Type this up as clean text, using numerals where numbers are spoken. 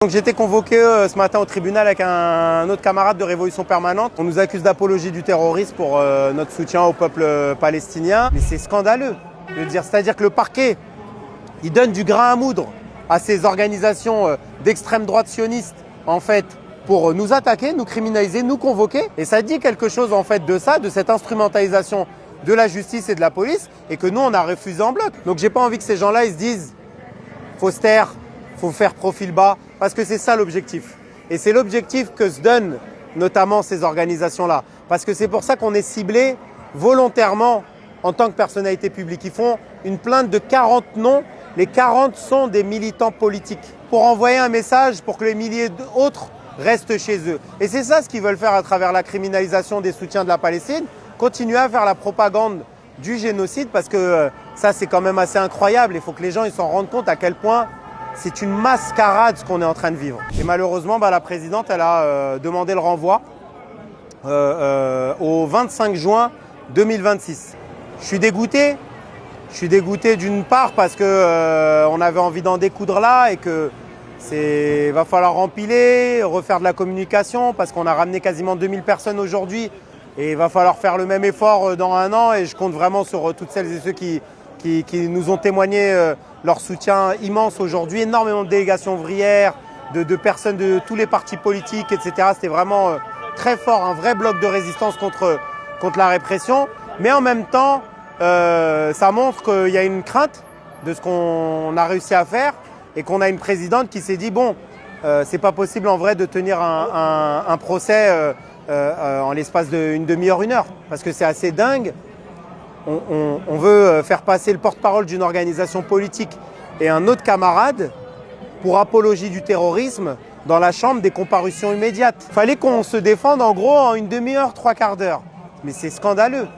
Donc j'ai été convoqué ce matin au tribunal avec un autre camarade de Révolution Permanente. On nous accuse d'apologie du terrorisme pour notre soutien au peuple palestinien. Mais c'est scandaleux. Je veux dire, c'est-à-dire que le parquet, il donne du grain à moudre à ces organisations d'extrême droite sioniste, en fait, pour nous attaquer, nous criminaliser, nous convoquer. Et ça dit quelque chose en fait de ça, de cette instrumentalisation de la justice et de la police, et que nous on a refusé en bloc. Donc j'ai pas envie que ces gens-là ils se disent faut se taire, faut faire profil bas, parce que c'est ça l'objectif. Et c'est l'objectif que se donnent notamment ces organisations-là. Parce que c'est pour ça qu'on est ciblé volontairement en tant que personnalité publique. Ils font une plainte de 40 noms. Les 40 sont des militants politiques pour envoyer un message pour que les milliers d'autres restent chez eux. Et c'est ça ce qu'ils veulent faire à travers la criminalisation des soutiens de la Palestine, continuer à faire la propagande du génocide parce que ça c'est quand même assez incroyable. Il faut que les gens ils s'en rendent compte à quel point c'est une mascarade ce qu'on est en train de vivre. Et malheureusement, la présidente elle a demandé le renvoi au 25 juin 2026. Je suis dégoûté. Je suis dégoûté d'une part parce que on avait envie d'en découdre là et que va falloir empiler, refaire de la communication parce qu'on a ramené quasiment 2000 personnes aujourd'hui et il va falloir faire le même effort dans un an et je compte vraiment sur toutes celles et ceux qui nous ont témoigné leur soutien immense aujourd'hui. Énormément de délégations ouvrières, de personnes de tous les partis politiques, etc. C'était vraiment très fort, un vrai bloc de résistance contre la répression. Mais en même temps, ça montre qu'il y a une crainte de ce qu'on a réussi à faire et qu'on a une présidente qui s'est dit bon, c'est pas possible en vrai de tenir un procès en l'espace d'une demi-heure, une heure, parce que c'est assez dingue. On veut faire passer le porte-parole d'une organisation politique et un autre camarade pour apologie du terrorisme dans la chambre des comparutions immédiates. Fallait qu'on se défende en gros en une demi-heure, trois quarts d'heure. Mais c'est scandaleux.